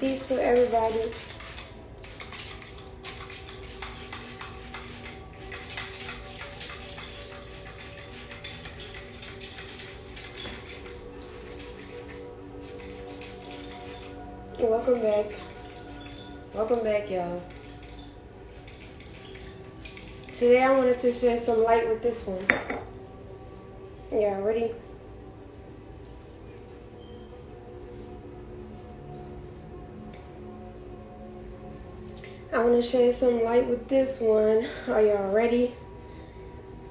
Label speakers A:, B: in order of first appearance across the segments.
A: Peace to everybody. Welcome back. Welcome back, y'all. Today I wanted to shed some light with this one. Y'all ready? I want to shed some light with this one. Are y'all ready?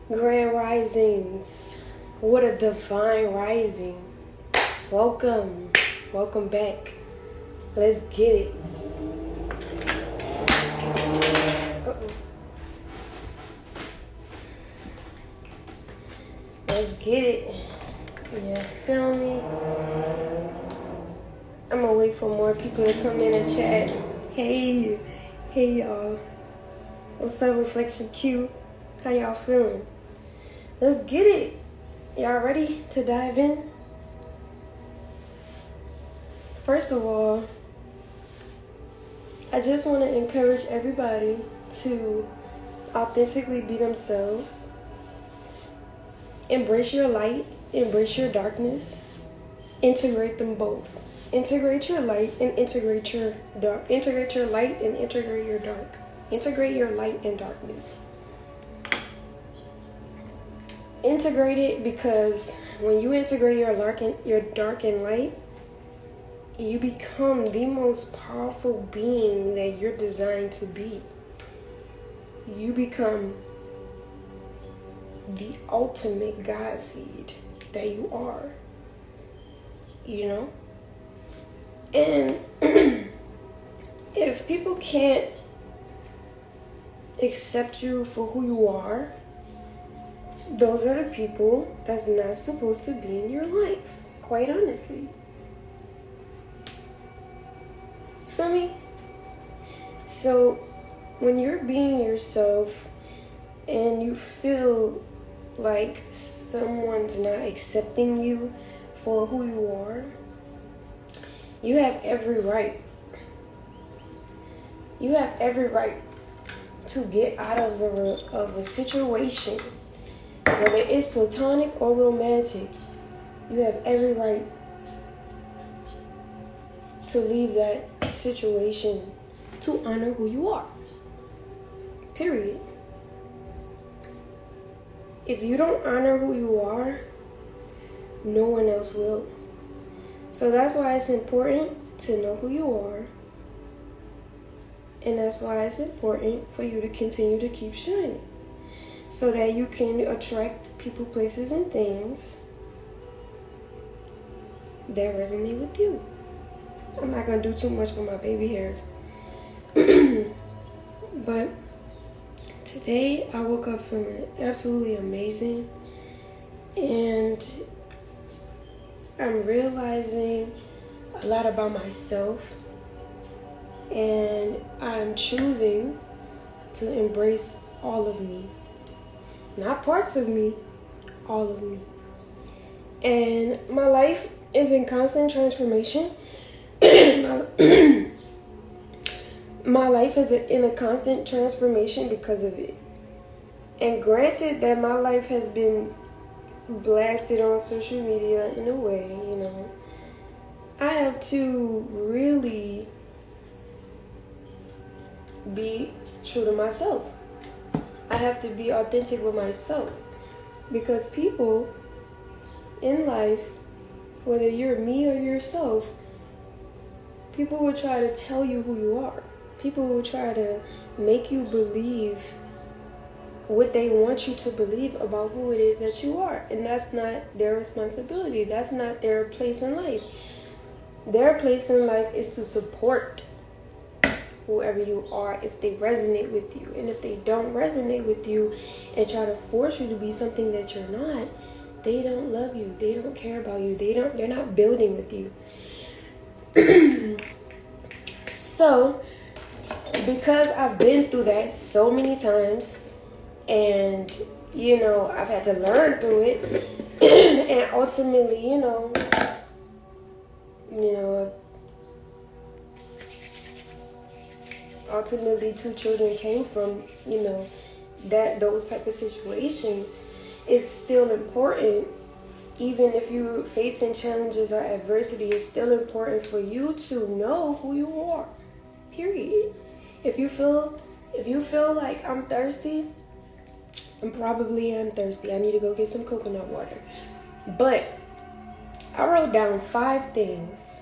A: Grand risings. What a divine rising. Welcome. Welcome back. Let's get it. Let's get it. Yeah, feel me? I'm gonna wait for more people to come in and chat. Hey y'all. What's up, Reflection Q? How y'all feeling? Let's get it. Y'all ready to dive in? First of all, I just want to encourage everybody to authentically be themselves. Embrace your light, embrace your darkness. Integrate them both. Integrate your light and integrate your dark. Integrate your light and integrate your dark. Integrate your light and darkness. Integrate it because when you integrate your dark and light, you become the most powerful being that you're designed to be. You become the ultimate God seed that you are. You know? And if people can't accept you for who you are, those are the people that's not supposed to be in your life, quite honestly. Feel me? So when you're being yourself and you feel like someone's not accepting you for who you are, you have every right. You have every right to get out of a situation, whether it's platonic or romantic. You have every right to leave that situation to honor who you are. Period. If you don't honor who you are, no one else will. So that's why it's important to know who you are. And that's why it's important for you to continue to keep shining. So that you can attract people, places, and things that resonate with you. I'm not going to do too much with my baby hairs. But today I woke up feeling absolutely amazing. And I'm realizing a lot about myself. And I'm choosing to embrace all of me. Not parts of me, all of me. And my life is in constant transformation. My life is in a constant transformation because of it. And granted that my life has been blasted on social media in a way, you know, I have to really be true to myself. I have to be authentic with myself. Because people in life, whether you're me or yourself, people will try to tell you who you are. People will try to make you believe what they want you to believe about who it is that you are. And that's not their responsibility. That's not their place in life. Their place in life is to support whoever you are if they resonate with you. And if they don't resonate with you and try to force you to be something that you're not, they don't love you. They don't care about you. They're not building with you. So, because I've been through that so many times, and, you know, I've had to learn through it, and ultimately, you know, ultimately 2 children came from, those type of situations, it's still important. Even if you're facing challenges or adversity, it's still important for you to know who you are. Period. If you feel like I'm thirsty, I'm thirsty. I need to go get some coconut water. But I wrote down 5 things.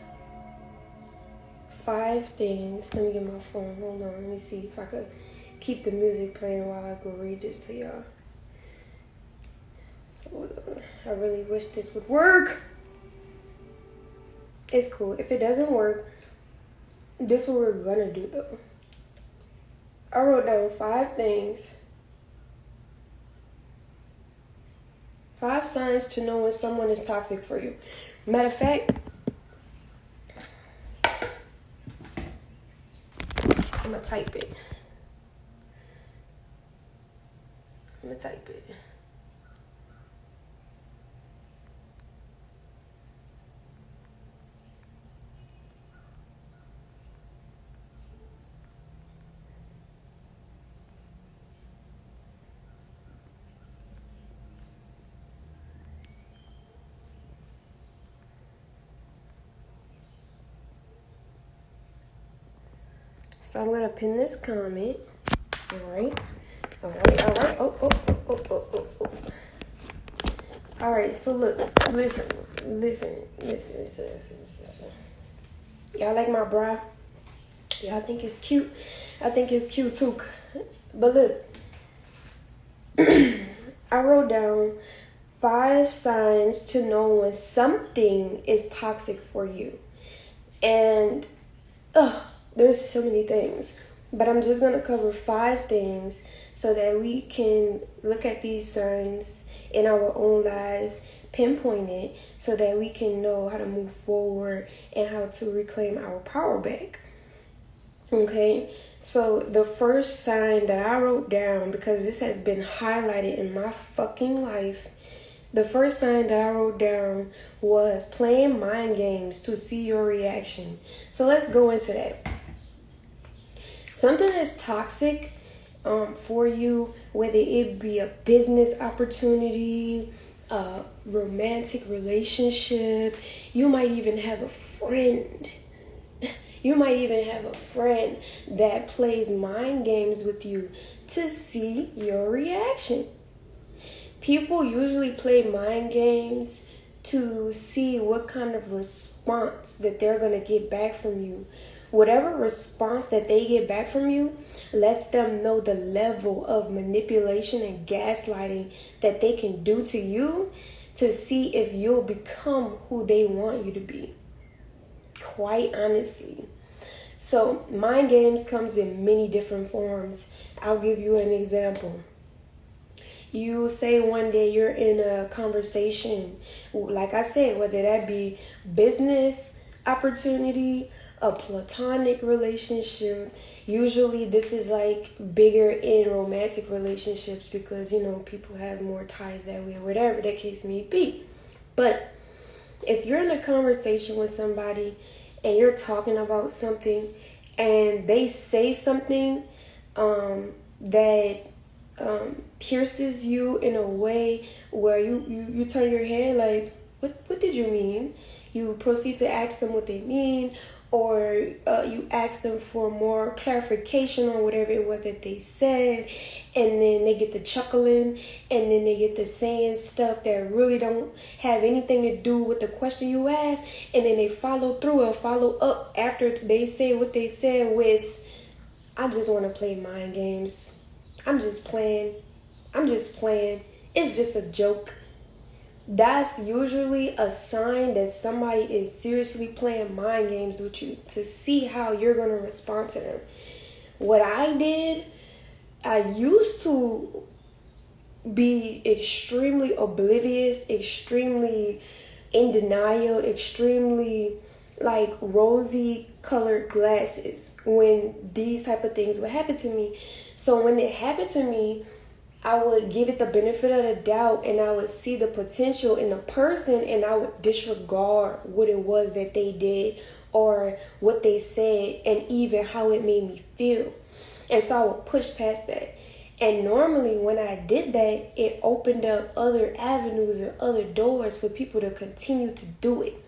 A: 5 things. Let me get my phone. Hold on. Let me see if I could keep the music playing while I go read this to y'all. Hold on. I really wish this would work. It's cool. If it doesn't work, this is what we're gonna do though. I wrote down 5 things. 5 signs to know when someone is toxic for you. Matter of fact, I'm gonna type it. So I'm gonna pin this comment. All right. Oh. All right. So look, listen. Y'all like my bra? Y'all think it's cute? I think it's cute too. But look, I wrote down 5 signs to know when something is toxic for you, and there's so many things, but I'm just going to cover 5 things so that we can look at these signs in our own lives, pinpoint it, so that we can know how to move forward and how to reclaim our power back. Okay, so the first sign that I wrote down, because this has been highlighted in my fucking life, the first sign that I wrote down was playing mind games to see your reaction. So let's go into that. Something is toxic for you, whether it be a business opportunity, a romantic relationship. You might even have a friend. That plays mind games with you to see your reaction. People usually play mind games to see what kind of response that they're going to get back from you. Whatever response that they get back from you lets them know the level of manipulation and gaslighting that they can do to you to see if you'll become who they want you to be. Quite honestly. So mind games comes in many different forms. I'll give you an example. You say one day you're in a conversation, like I said, whether that be business opportunity, a platonic relationship. Usually this is like bigger in romantic relationships because, people have more ties that way, whatever the case may be. But if you're in a conversation with somebody and you're talking about something and they say something that pierces you in a way where you turn your head like, what did you mean? You proceed to ask them what they mean, or you ask them for more clarification on whatever it was that they said, and then they get to chuckling, and then they get to saying stuff that really don't have anything to do with the question you asked, and then they follow through or follow up after they say what they said with, I just want to play mind games. I'm just playing. It's just a joke. That's usually a sign that somebody is seriously playing mind games with you to see how you're going to respond to them. What I did, I used to be extremely oblivious, extremely in denial, extremely like rosy colored glasses when these type of things would happen to me. So when it happened to me, I would give it the benefit of the doubt, and I would see the potential in the person, and I would disregard what it was that they did or what they said and even how it made me feel. And so I would push past that. And normally when I did that, it opened up other avenues and other doors for people to continue to do it.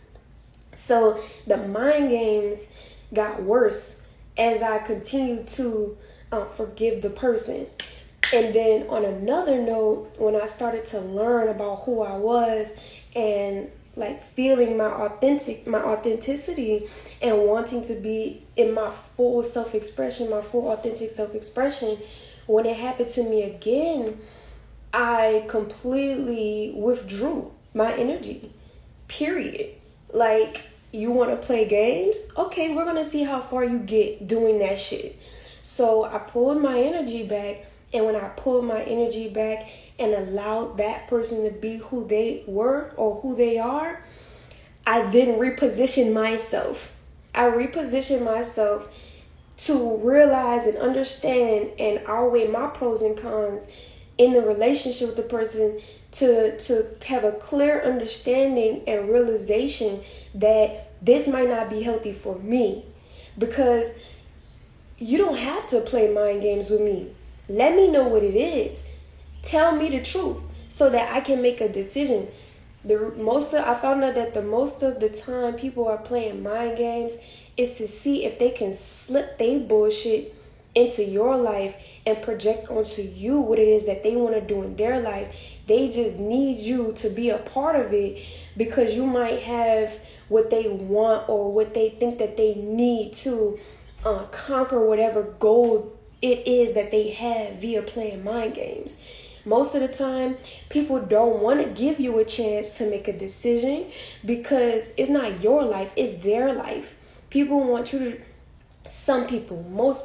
A: So the mind games got worse as I continued to forgive the person. And then on another note, when I started to learn about who I was and like feeling my authenticity and wanting to be in my full self-expression, my full authentic self-expression, when it happened to me again, I completely withdrew my energy, period. Like, you want to play games? Okay, we're going to see how far you get doing that shit. So I pulled my energy back. And when I pulled my energy back and allowed that person to be who they were or who they are, I then repositioned myself. I repositioned myself to realize and understand and outweigh my pros and cons in the relationship with the person, to have a clear understanding and realization that this might not be healthy for me. Because you don't have to play mind games with me. Let me know what it is. Tell me the truth so that I can make a decision. I found out that the most of the time people are playing mind games is to see if they can slip their bullshit into your life and project onto you what it is that they want to do in their life. They just need you to be a part of it because you might have what they want or what they think that they need to conquer whatever goal it is that they have via playing mind games. Most of the time, people don't want to give you a chance to make a decision because it's not your life, it's their life. Most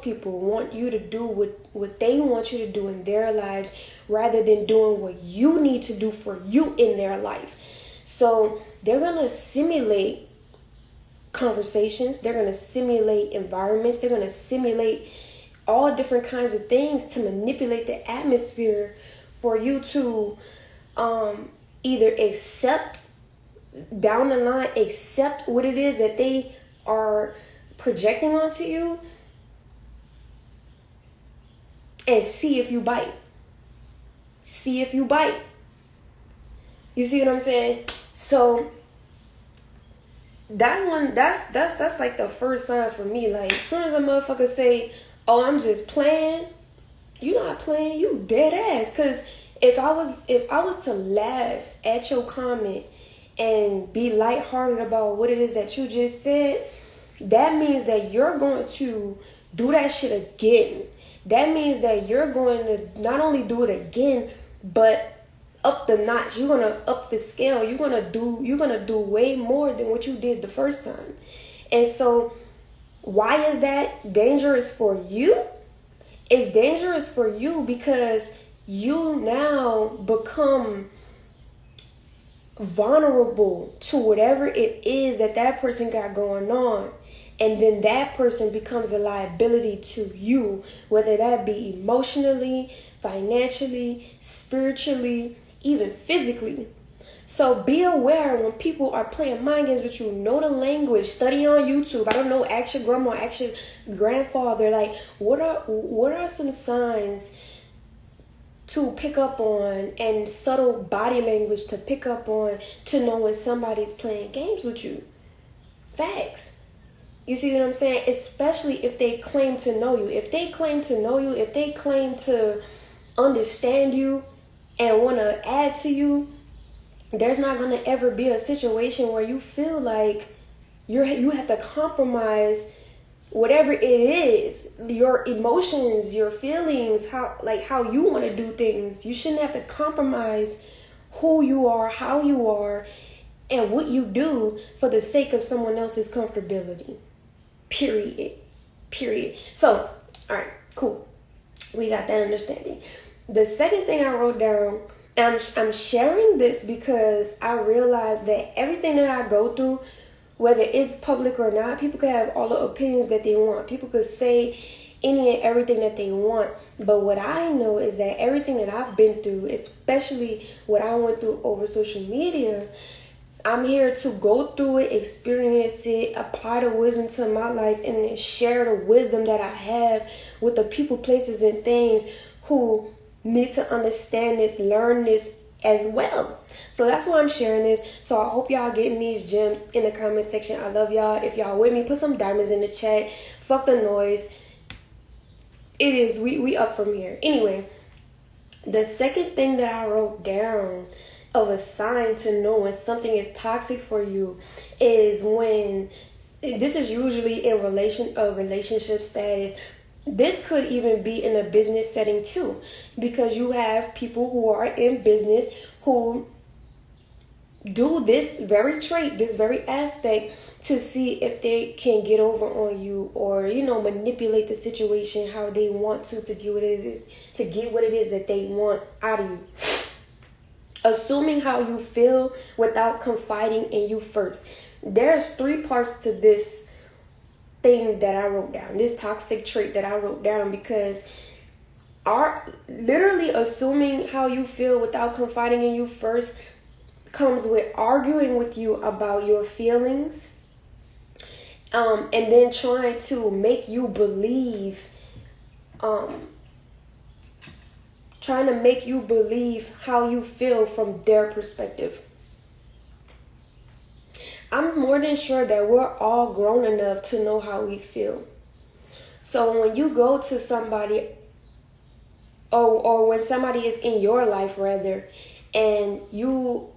A: people want you to do what they want you to do in their lives rather than doing what you need to do for you in their life. So they're going to simulate conversations, they're going to simulate environments, they're going to simulate all different kinds of things to manipulate the atmosphere for you to either accept down the line, accept what it is that they are projecting onto you and see if you bite. See if you bite. You see what I'm saying? So that's like the first sign for me. Like, as soon as a motherfucker say, oh, I'm just playing, you not playing, you dead ass. Cause if I was to laugh at your comment and be lighthearted about what it is that you just said, that means that you're going to do that shit again. That means that you're going to not only do it again, but up the notch. You're gonna up the scale. You're gonna do way more than what you did the first time. And so why is that dangerous for you? It's dangerous for you because you now become vulnerable to whatever it is that person got going on. And then that person becomes a liability to you, whether that be emotionally, financially, spiritually, even physically. So be aware when people are playing mind games with you. Know the language. Study on YouTube. I don't know. Ask your grandma. Ask your grandfather. Like, what are some signs to pick up on and subtle body language to pick up on to know when somebody's playing games with you? Facts. You see what I'm saying? Especially if they claim to know you. If they claim to know you, if they claim to understand you and want to add to you, there's not going to ever be a situation where you feel like you have to compromise whatever it is, your emotions, your feelings, how you want to do things. You shouldn't have to compromise who you are, how you are, and what you do for the sake of someone else's comfortability. Period. So, all right, cool. We got that understanding. The second thing I wrote down, and I'm sharing this because I realized that everything that I go through, whether it's public or not, people could have all the opinions that they want. People could say any and everything that they want. But what I know is that everything that I've been through, especially what I went through over social media, I'm here to go through it, experience it, apply the wisdom to my life, and then share the wisdom that I have with the people, places, and things who need to understand this, learn this as well. So that's why I'm sharing this. So I hope y'all getting these gems in the comment section. I love y'all. If y'all with me, put some diamonds in the chat. Fuck the noise. It is, we up from here. Anyway, the second thing that I wrote down of a sign to know when something is toxic for you is when, this is usually in a relationship status. This could even be in a business setting too, because you have people who are in business who do this very trait, this very aspect, to see if they can get over on you, or manipulate the situation how they want to get what it is that they want out of you. Assuming how you feel without confiding in you first. There's 3 parts to this thing that I wrote down, this toxic trait that I wrote down, because literally assuming how you feel without confiding in you first comes with arguing with you about your feelings, and then trying to make you believe how you feel from their perspective. I'm more than sure that we're all grown enough to know how we feel. So when you go to somebody, or when somebody is in your life rather, and you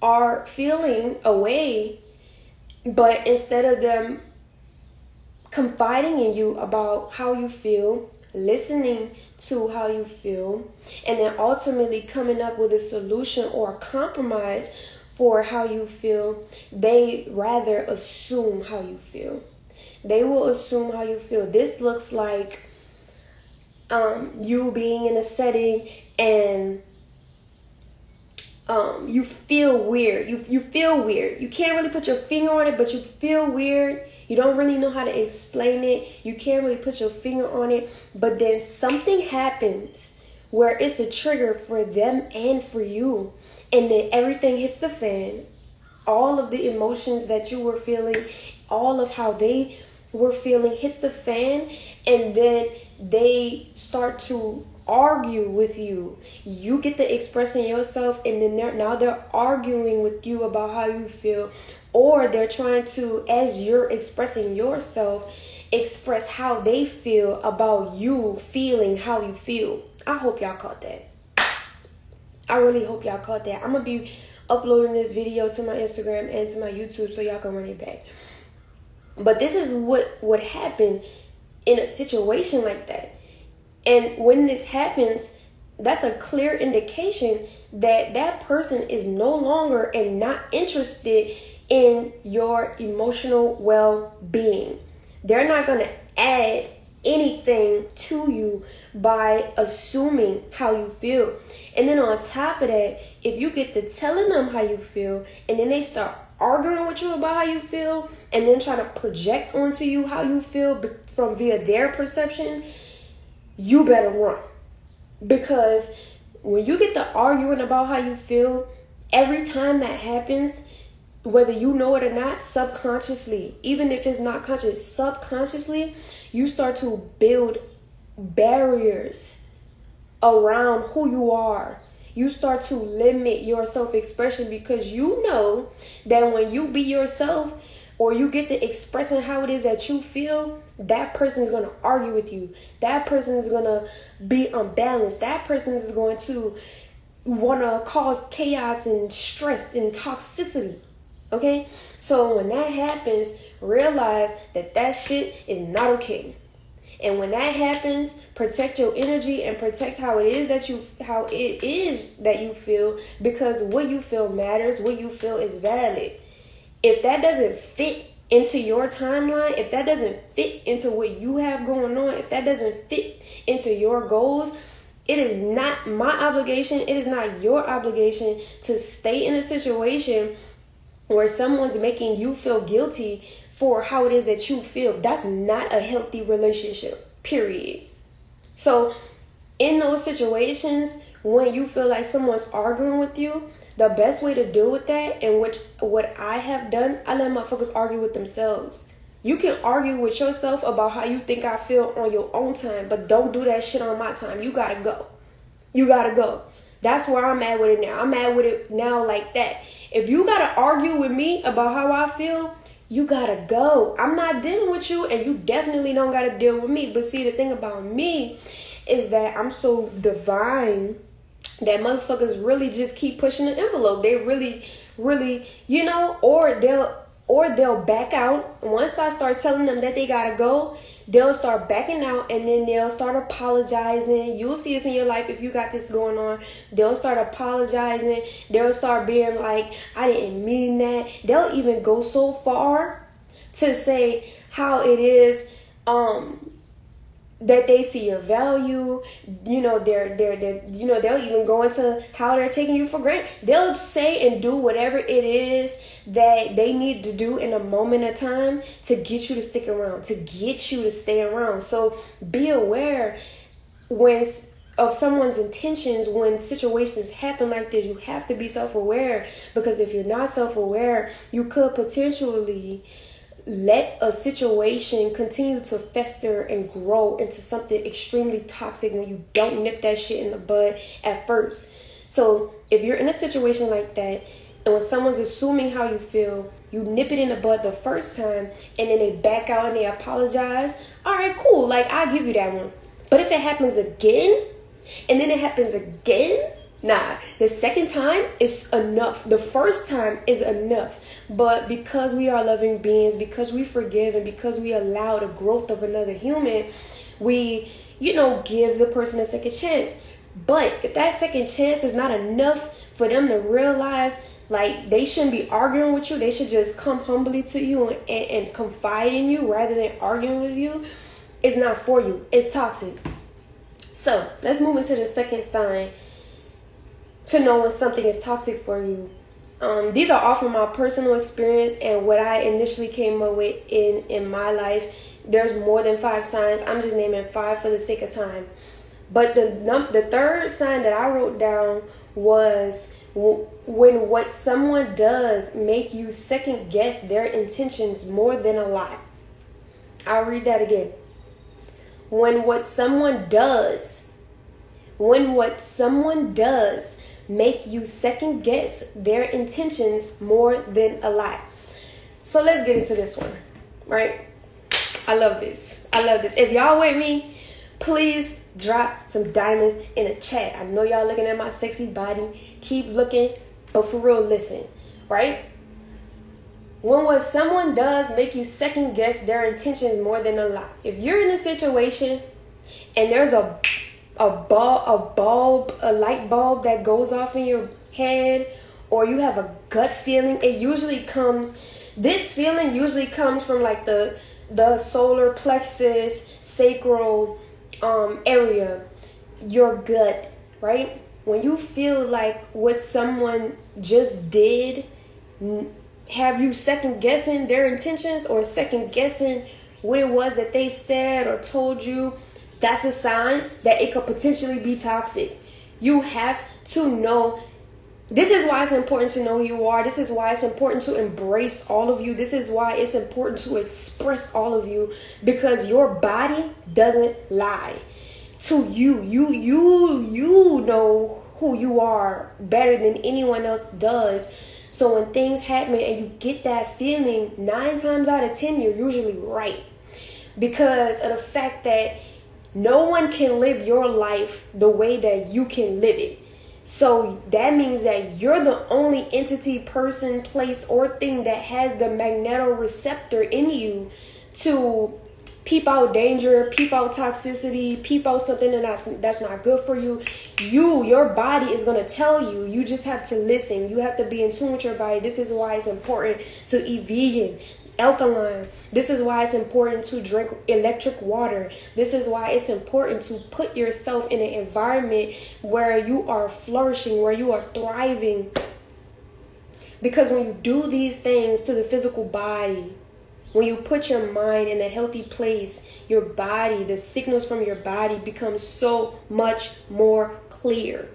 A: are feeling a way, but instead of them confiding in you about how you feel, listening to how you feel, and then ultimately coming up with a solution or a compromise for how you feel, they rather assume how you feel. They will assume how you feel. This looks like you being in a setting and you feel weird. You feel weird. You can't really put your finger on it, but you feel weird. You don't really know how to explain it. You can't really put your finger on it. But then something happens where it's a trigger for them and for you. And then everything hits the fan. All of the emotions that you were feeling, all of how they were feeling hits the fan. And then they start to argue with you. You get to expressing yourself, and then they're arguing with you about how you feel, or they're trying to, as you're expressing yourself, express how they feel about you feeling how you feel. I hope y'all caught that. I really hope y'all caught that. I'm gonna be uploading this video to my Instagram and to my YouTube so y'all can run it back. But this is what would happen in a situation like that. And when this happens, that's a clear indication that that person is no longer and not interested in your emotional well-being. They're not going to add anything to you by assuming how you feel. And then on top of that, if you get to telling them how you feel, and then they start arguing with you about how you feel, and then try to project onto you how you feel from via their perception, you better run. Because when you get to arguing about how you feel, every time that happens, whether you know it or not, subconsciously, even if it's not conscious, subconsciously, you start to build barriers around who you are. You start to limit your self-expression, because you know that when you be yourself, or you get to expressing how it is that you feel, that person is going to argue with you. That person is going to be unbalanced. That person is going to want to cause chaos and stress and toxicity. Okay? So when that happens, realize that that shit is not okay. And when that happens, protect your energy and protect how it is that you feel, because what you feel matters. What you feel is valid. If that doesn't fit into your timeline, if that doesn't fit into what you have going on, if that doesn't fit into your goals, it is not my obligation, it is not your obligation to stay in a situation where someone's making you feel guilty for how it is that you feel. That's not a healthy relationship, period. So in those situations, when you feel like someone's arguing with you, the best way to deal with that, and which what I have done, I let motherfuckers argue with themselves. You can argue with yourself about how you think I feel on your own time, but don't do that shit on my time. You gotta go. You gotta go. That's where I'm at with it now. I'm at with it now like that. If you gotta argue with me about how I feel, you gotta go. I'm not dealing with you, and you definitely don't gotta deal with me. But see, the thing about me is that I'm so divine that motherfuckers really just keep pushing the envelope. They really, or they'll back out. Once I start telling them that they gotta go, they'll start backing out, and then they'll start apologizing. You'll see this in your life if you got this going on. They'll start apologizing. They'll start being like, I didn't mean that. They'll even go so far to say how it is, that they see your value. They'll even go into how they're taking you for granted. They'll say and do whatever it is that they need to do in a moment of time to get you to stick around, to get you to stay around. So be aware of someone's intentions when situations happen like this. You have to be self-aware, because if you're not self-aware, you could potentially let a situation continue to fester and grow into something extremely toxic when you don't nip that shit in the bud at first. So if you're in a situation like that, and when someone's assuming how you feel, you nip it in the bud the first time, and then they back out and they apologize, all right, cool, like, I'll give you that one. But if it happens again, and then it happens again, nah, the second time is enough. The first time is enough. But because we are loving beings, because we forgive, and because we allow the growth of another human, we, give the person a second chance. But if that second chance is not enough for them to realize, like, they shouldn't be arguing with you, they should just come humbly to you and confide in you rather than arguing with you, it's not for you. It's toxic. So let's move into the second sign to know when something is toxic for you. These are all from my personal experience and what I initially came up with in my life. There's more than 5 signs. I'm just naming 5 for the sake of time. But the third sign that I wrote down was when what someone does make you second guess their intentions more than a lie. I'll read that again. When what someone does make you second guess their intentions more than a lie. So let's get into this one, right? I love this. If y'all with me, please drop some diamonds in the chat. I know y'all looking at my sexy body. Keep looking, but for real, listen, right? When what someone does make you second guess their intentions more than a lie. If you're in a situation and there's a light bulb that goes off in your head, or you have a gut feeling, this feeling usually comes from like the solar plexus, sacral area, your gut, right? When you feel like what someone just did have you second guessing their intentions, or second guessing what it was that they said or told you, that's a sign that it could potentially be toxic. You have to know. This is why it's important to know who you are. This is why it's important to embrace all of you. This is why it's important to express all of you, because your body doesn't lie to you. You know who you are better than anyone else does. So when things happen and you get that feeling, 9 times out of 10, you're usually right, because of the fact that no one can live your life the way that you can live it. So that means that you're the only entity, person, place, or thing that has the magnetoreceptor in you to peep out danger, peep out toxicity, peep out something that's not good for you. Your body is going to tell you. You just have to listen. You have to be in tune with your body. This is why it's important to eat vegan, alkaline. This is why it's important to drink electric water. This is why it's important to put yourself in an environment where you are flourishing, where you are thriving. Because when you do these things to the physical body, when you put your mind in a healthy place, your body, the signals from your body become so much more clear.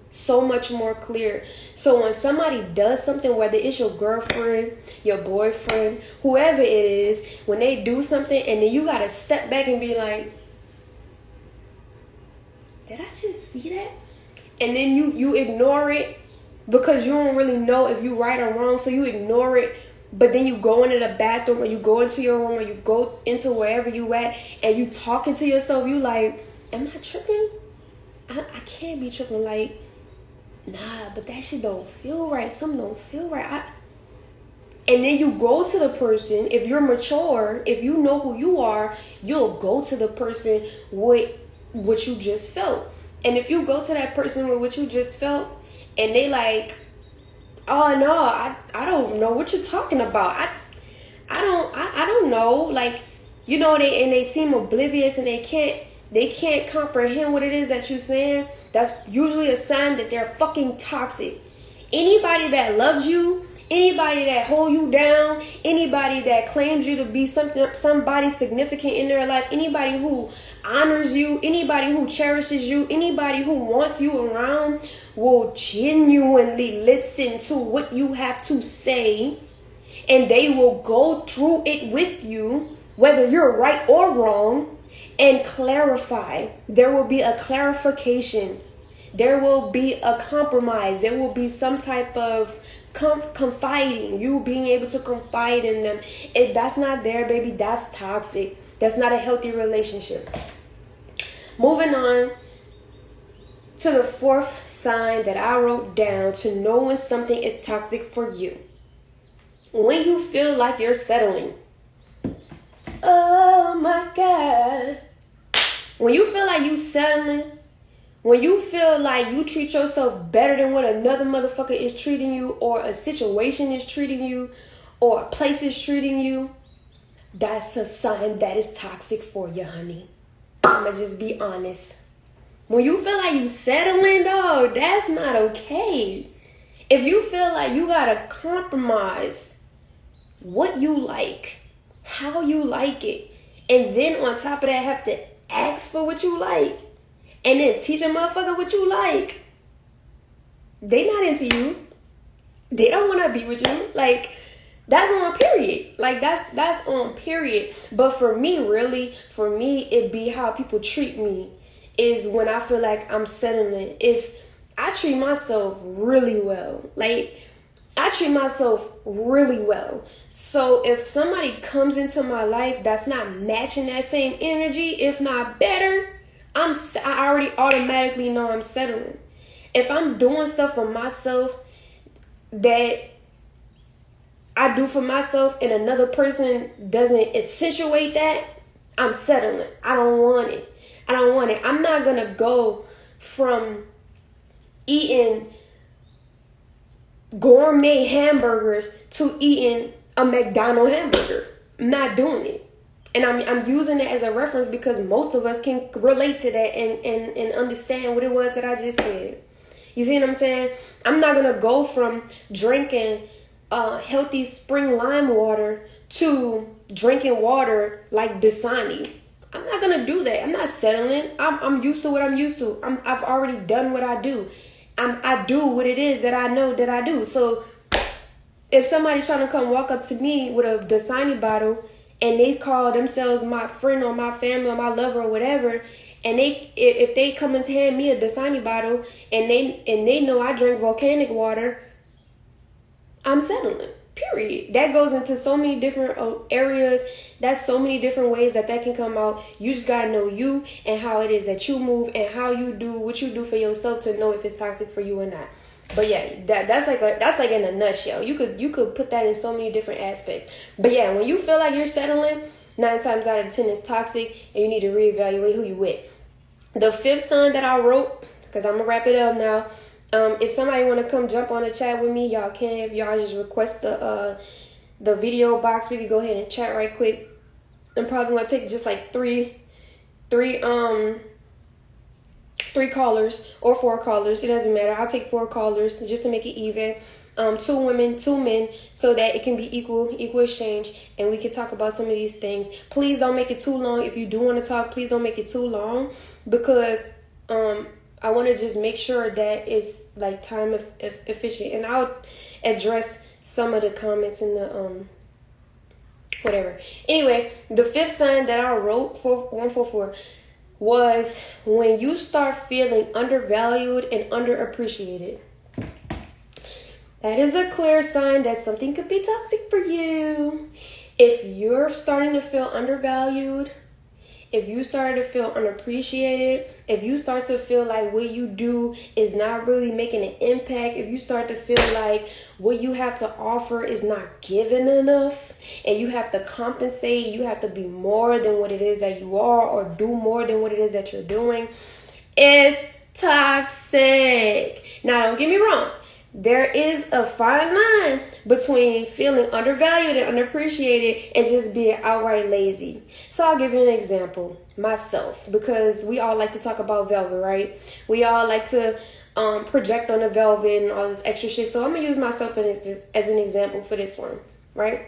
A: So much more clear. So when somebody does something, whether it's your girlfriend, your boyfriend, whoever it is, when they do something and then you gotta step back and be like, did I just see that? And then you ignore it because you don't really know if you right or wrong, so you ignore it. But then you go into the bathroom or you go into your room or you go into wherever you at and you talking to yourself, you like, am I tripping? I can't be tripping. Like, nah, but that shit don't feel right. Something don't feel right. And then you go to the person. If you're mature, if you know who you are, you'll go to the person with what you just felt. And if you go to that person with what you just felt and they like, oh no, I don't know what you're talking about. I don't know. Like, you know, they seem oblivious and they can't comprehend what it is that you're saying. That's usually a sign that they're fucking toxic. Anybody that loves you, anybody that hold you down, anybody that claims you to be somebody significant in their life, anybody who honors you, anybody who cherishes you, anybody who wants you around will genuinely listen to what you have to say, and they will go through it with you, whether you're right or wrong, and clarify. There will be a clarification. There will be a compromise. There will be some type of confiding. You being able to confide in them. If that's not there, baby, that's toxic. That's not a healthy relationship. Moving on to the fourth sign that I wrote down to know when something is toxic for you. When you feel like you're settling. Oh my God. When you feel like you settling, when you feel like you treat yourself better than what another motherfucker is treating you, or a situation is treating you, or a place is treating you, that's a sign that is toxic for you, honey. I'ma just be honest. When you feel like you settling, dog, that's not okay. If you feel like you gotta compromise what you like, how you like it, and then on top of that have to ask for what you like, and then teach a motherfucker what you like, they not into you. They don't want to be with you. Like, that's on period. Like, that's on period. But for me, it be how people treat me is when I feel like I'm settling. If I treat myself really well, like, I treat myself really well. So if somebody comes into my life that's not matching that same energy, if not better, I already automatically know I'm settling. If I'm doing stuff for myself that I do for myself and another person doesn't accentuate that, I'm settling. I don't want it. I'm not going to go from eating gourmet hamburgers to eating a McDonald's hamburger. I'm not doing it. And I'm using it as a reference because most of us can relate to that and understand what it was that I just said. You see what I'm saying? I'm not going to go from drinking healthy spring lime water to drinking water like Dasani. I'm not going to do that. I'm not settling. I'm used to what I'm used to. I've already done what I do. I do what it is that I know that I do. So if somebody trying to come walk up to me with a Dasani bottle and they call themselves my friend or my family or my lover or whatever, and if they come and hand me a Dasani bottle and they know I drink volcanic water, I'm settling. Period. That goes into so many different areas. That's so many different ways that can come out. You just gotta know you and how it is that you move and how you do what you do for yourself to know if it's toxic for you or not. But yeah, that's like in a nutshell. You could put that in so many different aspects. But yeah, when you feel like you're settling, 9 times out of 10 it's toxic and you need to reevaluate who you with. The fifth sign that I wrote, because I'm gonna wrap it up now. If somebody want to come jump on the chat with me, y'all can. If y'all just request the video box, we can go ahead and chat right quick. I'm probably gonna take just like three callers or 4 callers. It doesn't matter. I'll take 4 callers just to make it even. 2 women, 2 men, so that it can be equal exchange, and we can talk about some of these things. Please don't make it too long. If you do want to talk, please don't make it too long, because I want to just make sure that it's like time efficient, and I'll address some of the comments in the whatever. Anyway, the fifth sign that I wrote for 144 was when you start feeling undervalued and underappreciated. That is a clear sign that something could be toxic for you. If you're starting to feel undervalued, if you start to feel unappreciated, if you start to feel like what you do is not really making an impact, if you start to feel like what you have to offer is not given enough, and you have to compensate, you have to be more than what it is that you are, or do more than what it is that you're doing, it's toxic. Now, don't get me wrong. There is a fine line between feeling undervalued and unappreciated and just being outright lazy. So I'll give you an example. Myself, because we all like to talk about velvet, right? We all like to project on the velvet and all this extra shit. So I'm going to use myself as an example for this one, right?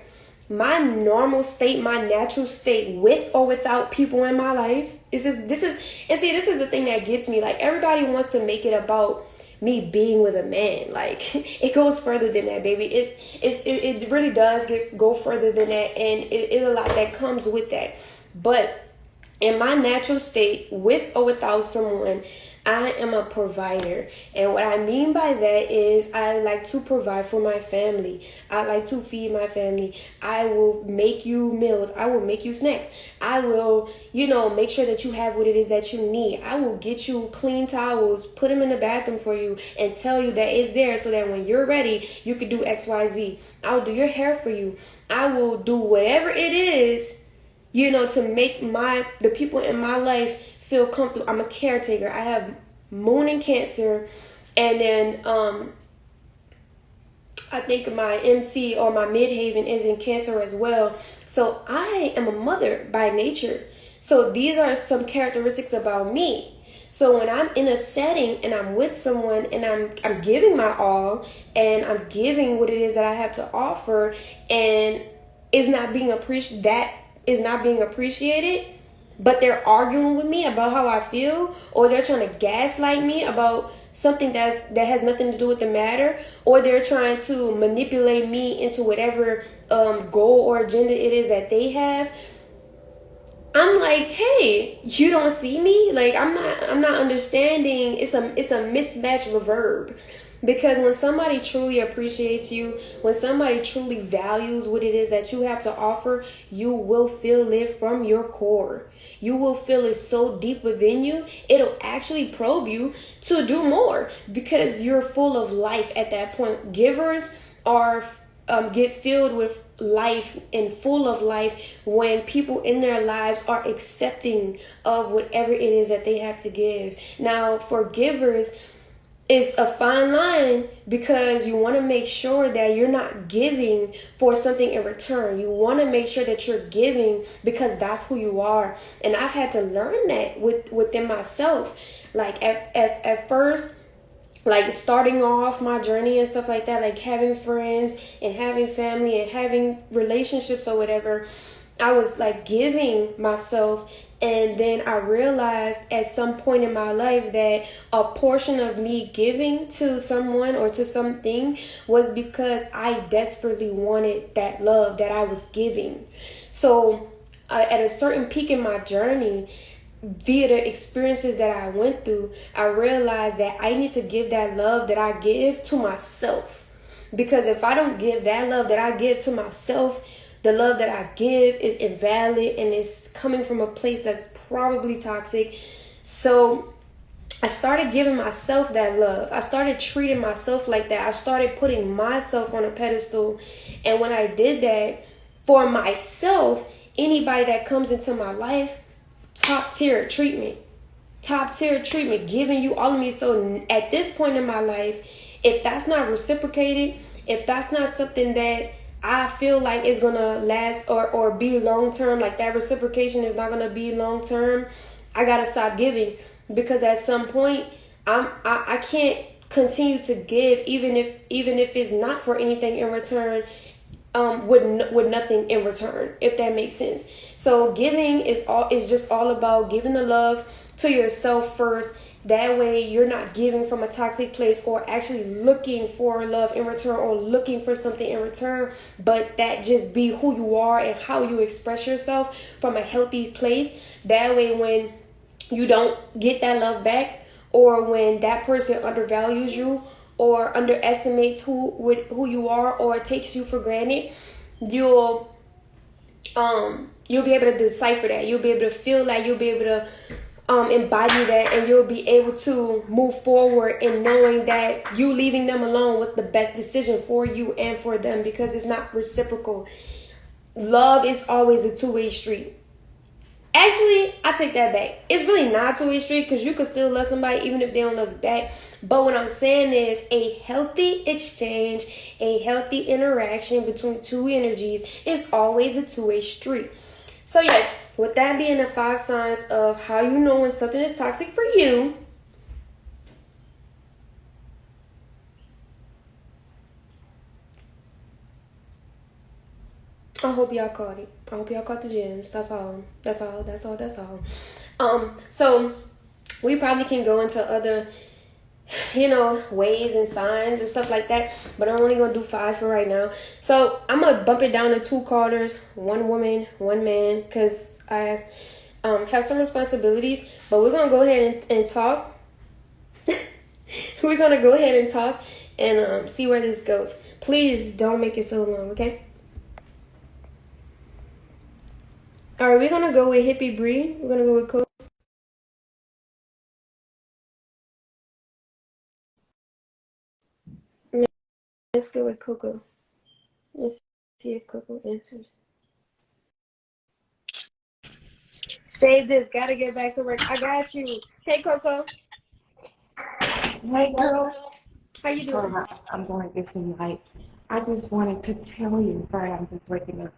A: My normal state, my natural state, with or without people in my life, this is the thing that gets me. Like, everybody wants to make it about me being with a man. Like, it goes further than that, baby. It really does go further than that, and it a lot that comes with that. But in my natural state, with or without someone, I am a provider. And what I mean by that is I like to provide for my family. I like to feed my family. I will make you meals. I will make you snacks. I will, make sure that you have what it is that you need. I will get you clean towels, put them in the bathroom for you, and tell you that it's there so that when you're ready, you can do XYZ. I'll do your hair for you. I will do whatever it is, to make the people in my life feel comfortable. I'm a caretaker. I have moon in Cancer, and then I think my MC or my midhaven is in Cancer as well. So I am a mother by nature. So these are some characteristics about me. So when I'm in a setting and I'm with someone and I'm giving my all and I'm giving what it is that I have to offer, and it's not being appreciated, but they're arguing with me about how I feel, or they're trying to gaslight me about something that has nothing to do with the matter, or they're trying to manipulate me into whatever goal or agenda it is that they have. I'm like, hey, you don't see me? Like, I'm not understanding. It's a mismatch of a verb. Because when somebody truly appreciates you, when somebody truly values what it is that you have to offer, you will feel it from your core. You will feel it so deep within you, it'll actually probe you to do more, because you're full of life at that point. Givers get filled with life and full of life when people in their lives are accepting of whatever it is that they have to give. Now, for givers, it's a fine line, because you want to make sure that you're not giving for something in return. You want to make sure that you're giving because that's who you are. And I've had to learn that within myself. Like at first, like starting off my journey and stuff like that, like having friends and having family and having relationships or whatever, I was like giving myself. And then I realized at some point in my life that a portion of me giving to someone or to something was because I desperately wanted that love that I was giving. So at a certain peak in my journey, via the experiences that I went through, I realized that I need to give that love that I give to myself. Because if I don't give that love that I give to myself, the love that I give is invalid and it's coming from a place that's probably toxic. So I started giving myself that love. I started treating myself like that. I started putting myself on a pedestal. And when I did that for myself, anybody that comes into my life, top tier treatment, giving you all of me. So at this point in my life, if that's not reciprocated, if that's not something that I feel like it's gonna last or be long term, like that reciprocation is not gonna be long term, I gotta stop giving. Because at some point I can't continue to give even if it's not for anything in return, with nothing in return, if that makes sense. So giving is just all about giving the love to yourself first, That way, you're not giving from a toxic place or actually looking for love in return or looking for something in return, but that just be who you are and how you express yourself from a healthy place. That way, when you don't get that love back, or when that person undervalues you or underestimates who you are or takes you for granted, you'll you'll be able to decipher that. You'll be able to feel that. You'll be able to embody that, and you'll be able to move forward in knowing that you leaving them alone was the best decision for you and for them, because it's not reciprocal. Love is always a two-way street. Actually, I take that back. It's really not a two-way street, because you can still love somebody even if they don't love you back. But what I'm saying is a healthy exchange, a healthy interaction between two energies is always a two-way street. So yes, with that being the 5 signs of how you know when something is toxic for you, I hope y'all caught it. I hope y'all caught the gems. That's all. That's all. That's all. That's all. So we probably can go into other, ways and signs and stuff like that, but I'm only gonna do 5 for right now. So I'm gonna bump it down to 2 callers, 1 woman, 1 man, because I have some responsibilities. But we're gonna go ahead and talk. We're gonna go ahead and talk and see where this goes. Please don't make it so long, okay? All right, we're gonna go with Hippie Bree. We're gonna go with Coco. Let's go with Coco. Let's see if Coco answers. Save this. Gotta get back to work. I got you. Hey, Coco.
B: Hey girl,
A: How you doing?
B: girl, I'm going to get some light. I just wanted to tell you, sorry, I'm just waking up.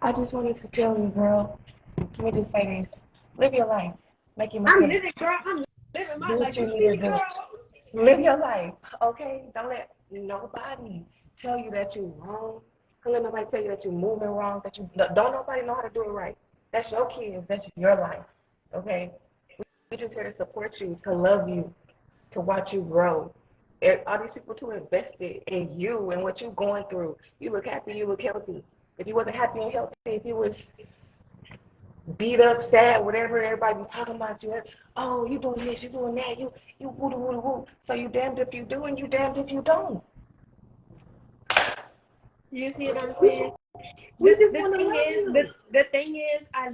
B: I just wanted to tell you, girl, let me just say this. Live your life. Make your
A: I'm
B: mistakes.
A: living, girl. I'm living my
B: Do
A: life.
B: what
A: You
B: you need
A: see
B: to
A: me,
B: do.
A: girl?
B: Live your life, okay? Don't let nobody tell you that you're wrong. Don't let nobody tell you that you're moving wrong, that you don't nobody know how to do it right. That's your kids. That's your life, okay? We just here to support you, to love you, to watch you grow. All these people too invested in you and what you're going through. You look happy, you look healthy. If you wasn't happy and healthy, if you was beat up, sad, whatever, everybody be talking about you. Oh, you doing this, you doing that, you woo woo woo. So you damned if you do and you damned if you don't.
A: You see what I'm saying?
B: We
A: the
B: just
A: the
B: want to
A: thing
B: love
A: is
B: you.
A: the thing is I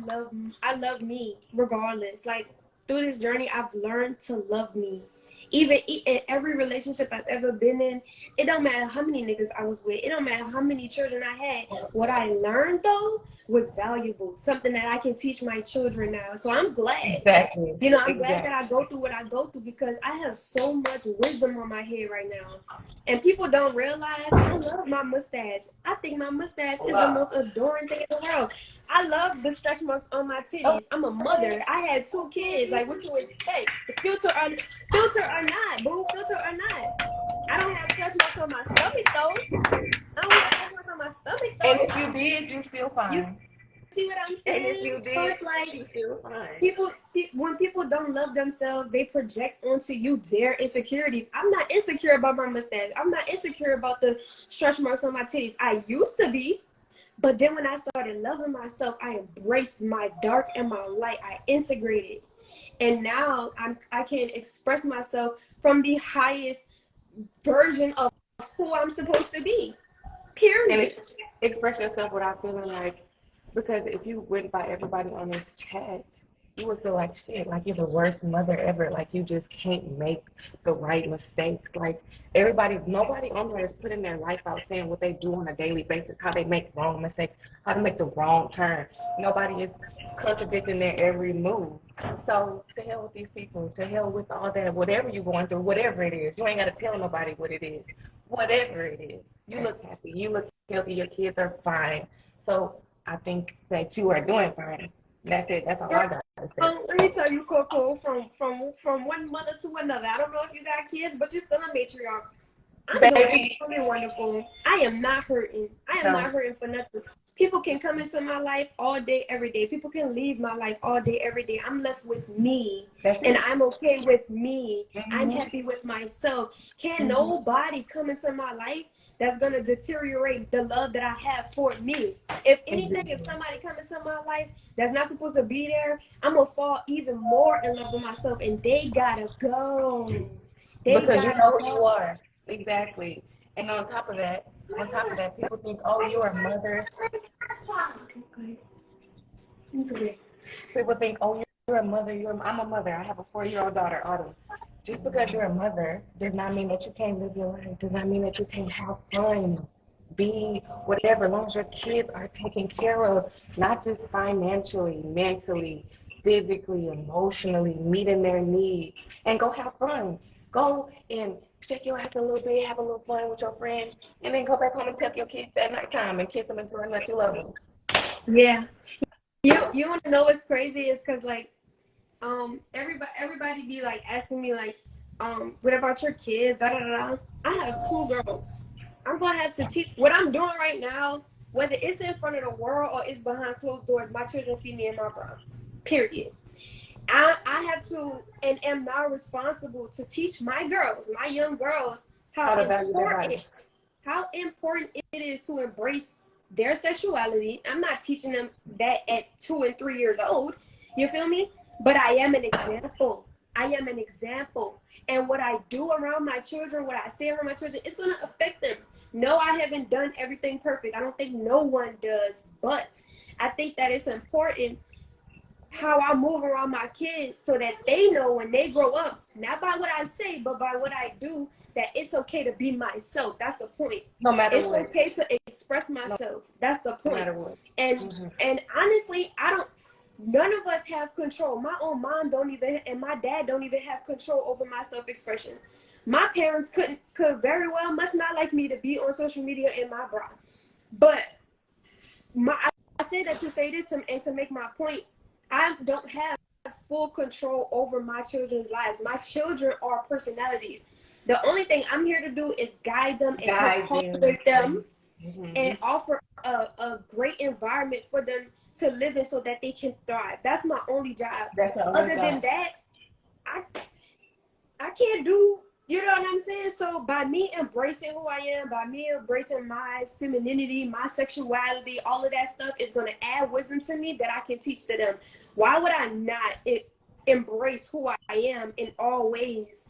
A: love me regardless. Like, through this journey I've learned to love me. Even in every relationship I've ever been in, it don't matter how many niggas I was with, it don't matter how many children I had. What I learned though was valuable, something that I can teach my children now. So I'm glad.
B: Exactly.
A: I'm glad that
B: Exactly.
A: I go through what I go through, because I have so much wisdom on my head right now. And people don't realize I love my mustache. I think my mustache is the most adoring thing in the world. I love the stretch marks on my titties. I'm a mother. I had 2 kids. Like, what you expect? Filter or not, boo, filter or not. I don't have stretch marks on my stomach though. I don't have stretch marks on my stomach
B: And
A: though.
B: if you did, you feel
A: You
B: fine.
A: see what I'm
B: And if
A: saying?
B: you
A: So
B: did,
A: it's like,
B: you feel fine.
A: when people don't love themselves, they project onto you their insecurities. I'm not insecure about my mustache. I'm not insecure about the stretch marks on my titties. I used to be, but then when I started loving myself, I embraced my dark and my light. I integrated, and now I can express myself from the highest version of who I'm supposed to be.
B: And
A: Period.
B: express yourself without feeling like, because if you went by everybody on this chat, you would feel like shit, like you're the worst mother ever, like you just can't make the right mistakes. Like nobody on there is putting their life out saying what they do on a daily basis, how they make wrong mistakes, how to make the wrong turn. Nobody is contradicting their every move. So to hell with these people, to hell with all that, whatever you're going through, whatever it is. You ain't got to tell nobody what it is. Whatever it is. You look happy, you look healthy, your kids are fine. So I think that you are doing fine. That's it. That's all I got to say.
A: Let me tell you, Coco, from one mother to another. I don't know if you got kids, but you're still a matriarch. I'm doing
B: Baby,
A: absolutely wonderful. I am not hurting. I am
B: no.
A: not hurting for nothing. People can come into my life all day, every day. People can leave my life all day, every day. I'm left with me, and I'm okay with me. I'm happy with myself. Can't nobody come into my life that's gonna deteriorate the love that I have for me. If anything, if somebody come into my life that's not supposed to be there, I'm gonna fall even more in love with myself, and they gotta go. They
B: Because you
A: gotta
B: know who you
A: go.
B: are. Exactly. And on top of that, people think, oh, you're a mother.
A: Okay. It's okay.
B: People think, oh, you're a mother. I'm a mother. I have a 4-year-old daughter, Autumn. Just because you're a mother does not mean that you can't live your life. Does not mean that you can't have fun, be whatever. As long as your kids are taken care of, not just financially, mentally, physically, emotionally, meeting their needs, and go have fun. Go and shake your ass a little bit, have a little fun with your friends, and then go back home and tuck your kids at nighttime and kiss them and tell them that you love them.
A: Yeah. You want to know what's crazy is because like everybody be like asking me like what about your kids, da da da. I have 2 girls. I'm gonna have to teach what I'm doing right now, whether it's in front of the world or it's behind closed doors. My children see me and my bro, period. I have to and am now responsible to teach my girls, my young girls,
B: How to value their body.
A: how important it is to embrace their sexuality. I'm not teaching them that at 2 and 3 years old. You feel me? But I am an example. I am an example. And what I do around my children, what I say around my children, it's going to affect them. No, I haven't done everything perfect. I don't think no one does. But I think that it's important how I move around my kids so that they know when they grow up, not by what I say, but by what I do, that it's okay to be myself. That's the point.
B: No matter
A: It's
B: what.
A: okay to express
B: No,
A: myself. That's the
B: no
A: point.
B: matter what.
A: And honestly, I don't none of us have control. My own mom don't even and my dad don't even have control over my self-expression. My parents could very well much not like me to be on social media in my bra. But I say that to say this and to make my point. I don't have full control over my children's lives. My children are personalities. The only thing I'm here to do is guide them and help cultivate them and offer a great environment for them to live in so that they can thrive. That's my only job.
B: That's the only
A: Other
B: job.
A: than that, I I can't do, you know what I'm saying? So by me embracing who I am, by me embracing my femininity, my sexuality, all of that stuff is going to add wisdom to me that I can teach to them. Why would I not embrace who I am in all ways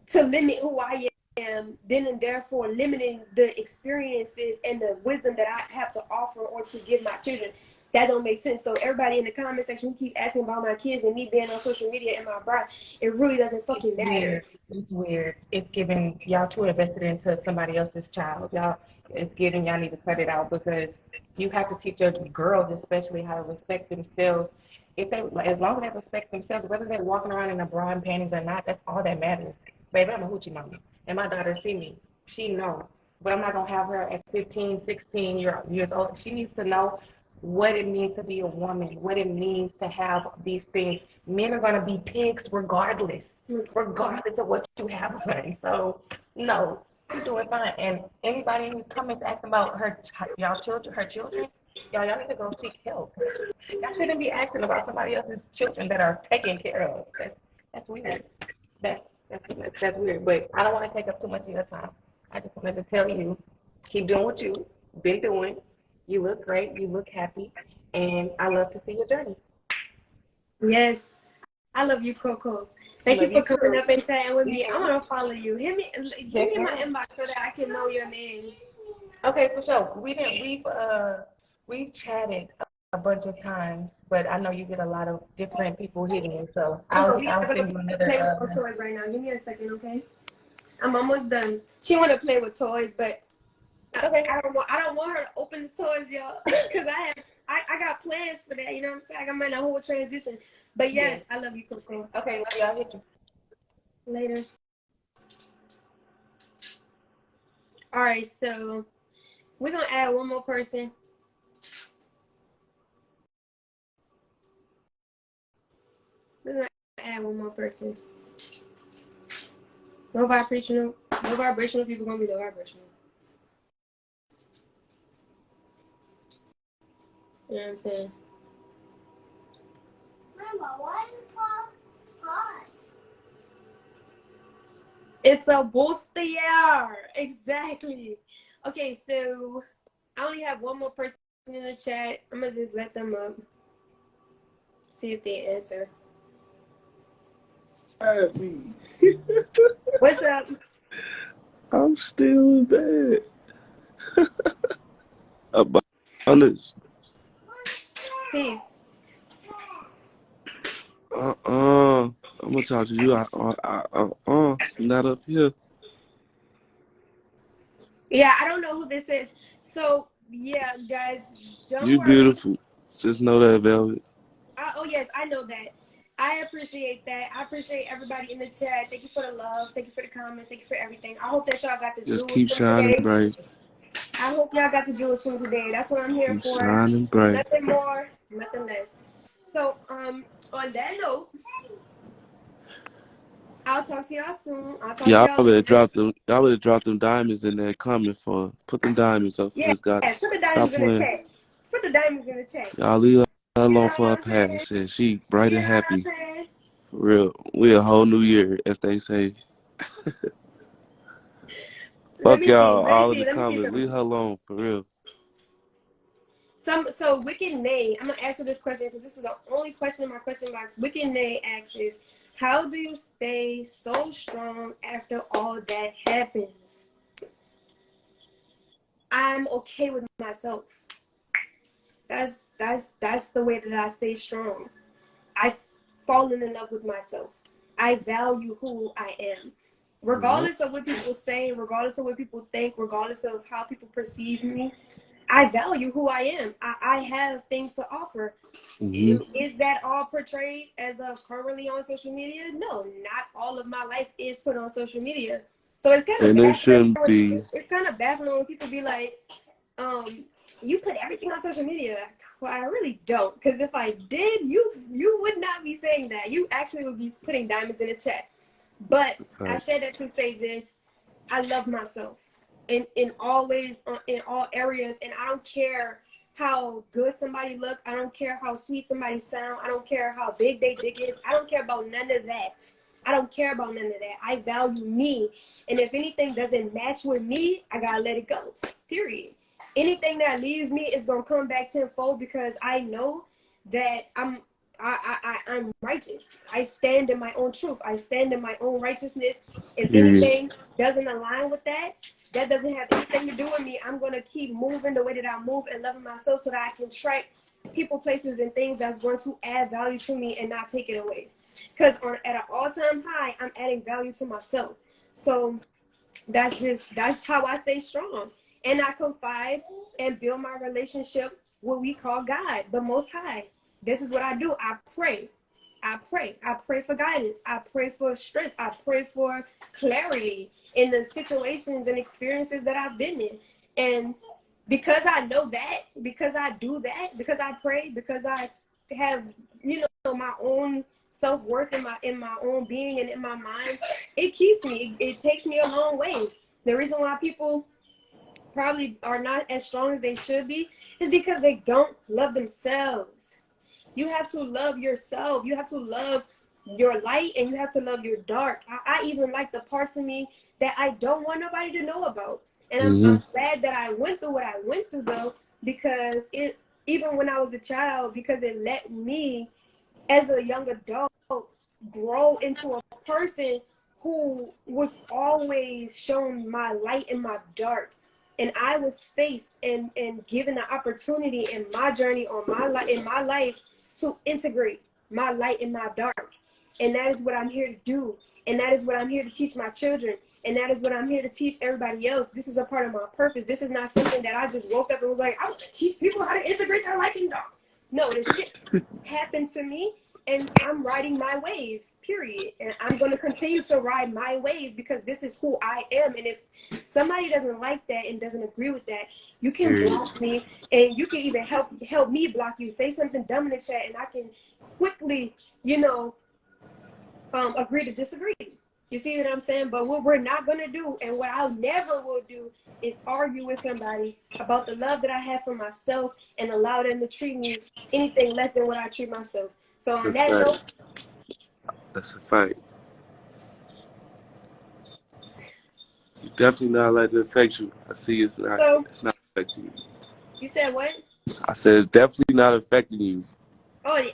A: to limit who I am, then and therefore limiting the experiences and the wisdom that I have to offer or to give my children? That don't make sense. So everybody in the comment section who keep asking about my kids and me being on social media and my bride, it really doesn't fucking matter.
B: It's weird. It's giving y'all too invested into somebody else's child. It's giving y'all need to cut it out because you have to teach your girls especially how to respect themselves. If they, as long as they respect themselves, whether they're walking around in a bra and panties or not, that's all that matters. Baby, I'm a hoochie mama, and my daughter see me. She knows, but I'm not gonna have her at 15, 16 years old. She needs to know what it means to be a woman, what it means to have these things. Men are gonna be pigs regardless of what you have on. So no, you're doing fine. And anybody in the comments asking about her children, y'all need to go seek help. Y'all shouldn't be asking about somebody else's children that are taken care of. That's weird. That's weird. But I don't want to take up too much of your time. I just wanted to tell you, keep doing what you've been doing. You look great. You look happy, and I love to see your journey.
A: Yes. I love you, Coco. Thank you for coming up and chatting with me. I want to follow you. Give me my inbox so that I can know your name.
B: Okay, for sure. We've chatted a bunch of times, but I know you get a lot of different people hitting you, so I'll send you another.
A: Play with those toys right now. Give me a second, okay? I'm almost done. She want to play with toys, but
B: okay.
A: I don't want her to open the toys, y'all, because I got plans for that. You know what I'm saying? I'm in a whole transition. But yes, I love you, Coco.
B: Okay, love you. I'll hit you
A: later. All right, so we're gonna add one more person. We're gonna add one more person. No vibrational people gonna be no vibrational. You know what I'm saying?
C: Mama, why is it hot?
A: It's a bustier. Exactly. Okay, so I only have one more person in the chat. I'm gonna just let them up. See if they answer.
D: Happy.
A: What's up?
D: I'm still in bed. About this.
A: Peace.
D: I'm gonna talk to you. Not up here.
A: Yeah, I don't know who this is. So yeah, guys, don't
D: You
A: worry.
D: beautiful. Just know that, Velvet.
A: Oh yes, I know that. I appreciate that. I appreciate everybody in the chat. Thank you for the love. Thank you for the comments. Thank you for everything. I hope that y'all got the
D: Just
A: jewels
D: keep
A: from
D: shining
A: today.
D: bright.
A: I hope y'all got the jewels from today. That's what I'm here
D: Keep
A: for.
D: shining bright.
A: Nothing more, nothing less. So, on that note, I'll talk to y'all soon. I'll talk to
D: Y'all
A: y'all
D: better
A: later.
D: drop them. Y'all better drop them diamonds in there coming for. Put them diamonds up for
A: Yeah,
D: this guy.
A: put the
D: Stop
A: diamonds in the
D: playing.
A: chat. Put the diamonds in the chat.
D: Y'all leave her
A: You
D: alone
A: know
D: for her
A: what I'm saying?
D: past. She bright
A: You
D: and
A: know what I'm
D: happy.
A: saying?
D: For real. We a whole new year, as they say.
A: Let
D: Fuck
A: me see.
D: y'all.
A: Let me
D: All in
A: see.
D: the
A: Let me see
D: comments.
A: something.
D: Leave her alone. For real.
A: So Wicked Nay, I'm gonna answer this question because this is the only question in my question box. Wicked Nay asks is, how do you stay so strong after all that happens? I'm okay with myself. That's the way that I stay strong. I've fallen in love with myself. I value who I am.
D: Yeah.
A: Regardless of what people say, regardless of what people think, regardless of how people perceive me, I value who I am. I have things to offer.
D: Mm-hmm.
A: Is that all portrayed as of currently on social media? No, not all of my life is put on social media. So it's kind of
D: And it
A: baffling.
D: shouldn't be.
A: It's kind of baffling when people be like, you put everything on social media. Well, I really don't, because if I did, you would not be saying that. You actually would be putting diamonds in the chat. But I
D: Right.
A: said that to say this: I love myself in all ways, in all areas, and I don't care how good somebody look. I don't care how sweet somebody sound. I don't care how big they dick is. I don't care about none of that. I don't care about none of that. I value me, and if anything doesn't match with me, I gotta let it go. Period. Anything that leaves me is gonna come back tenfold because I know that I'm righteous. I stand in my own truth. I stand in my own righteousness. If
D: Period.
A: anything doesn't align with that, that doesn't have anything to do with me. I'm gonna keep moving the way that I move and loving myself so that I can track people, places, and things that's going to add value to me and not take it away. Because at an all-time high, I'm adding value to myself. So that's how I stay strong. And I confide and build my relationship, what we call God, the Most High. This is what I do. I pray. I pray. I pray for guidance. I pray for strength. I pray for clarity in the situations and experiences that I've been in. And because I know that, because I do that, because I pray, because I have, my own self-worth in my own being and in my mind, it keeps me, it takes me a long way. The reason why people probably are not as strong as they should be is because they don't love themselves. You have to love yourself. You have to love your light and you have to love your dark. I even like the parts of me that I don't want nobody to know about. And I'm
D: Mm-hmm.
A: glad that I went through what I went through though, because it, even when I was a child, because it let me as a young adult grow into a person who was always shown my light and my dark. And I was faced and given the opportunity in my journey on my life in my life to integrate my light and my dark. And that is what I'm here to do. And that is what I'm here to teach my children. And that is what I'm here to teach everybody else. This is a part of my purpose. This is not something that I just woke up and was like, I'm gonna teach people how to integrate their light and dark. No, this shit happened to me and I'm riding my wave, period. And I'm going to continue to ride my wave because this is who I am. And if somebody doesn't like that and doesn't agree with that, you can
D: Period.
A: block me, and you can even help me block you. Say something dumb in the chat and I can quickly, agree to disagree. You see what I'm saying? But what we're not going to do, and what I never will do, is argue with somebody about the love that I have for myself and allow them to treat me anything less than what I treat myself. So
D: That's
A: on
D: a
A: that note,
D: fact. That's a fact. You definitely not let it affect you. I see it's not.
A: so
D: It's not affecting you.
A: you said what?
D: I said it's definitely not affecting you.
A: Oh, yeah.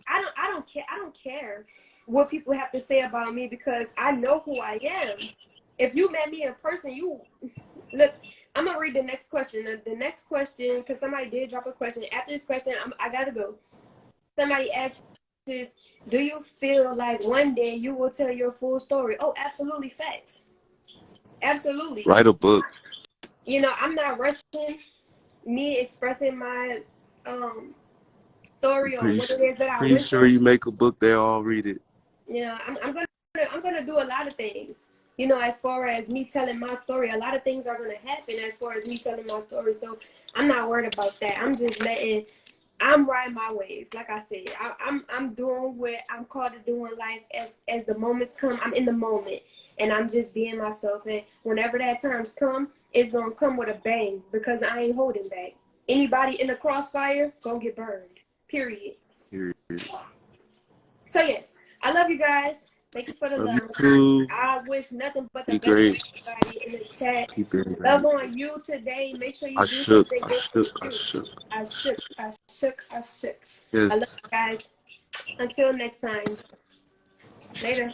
A: I don't care. I don't care what people have to say about me because I know who I am. If you met me in person, you look. I'm gonna read the next question. The next question, because somebody did drop a question. After this question, I gotta go. Somebody asks, "Do you feel like one day you will tell your full story?" Oh, absolutely, facts. Absolutely.
D: Write a book.
A: You know, I'm not rushing me expressing my story or what it is that I
D: Pretty
A: went
D: sure
A: through.
D: you make a book, they all read it.
A: You know, I'm gonna do a lot of things. You know, as far as me telling my story, a lot of things are gonna happen as far as me telling my story. So I'm not worried about that. I'm riding my waves. Like I said, I'm doing what I'm called to do in life as the moments come. I'm in the moment and I'm just being myself. And whenever that time's come, it's gonna come with a bang because I ain't holding back. Anybody in the crossfire gonna get burned. Period.
D: Period.
A: So yes, I love you guys. Thank you for the
D: Love you
A: love.
D: too.
A: I wish nothing but the
D: Be
A: best for
D: great.
A: everybody in the chat.
D: Keep it
A: Love
D: great.
A: on you today. Make sure you
D: I
A: do
D: shook.
A: something
D: I
A: good for
D: shook. I
A: you.
D: shook.
A: I shook. I shook. I shook. I love
D: Yes.
A: you guys. Until next time. Later.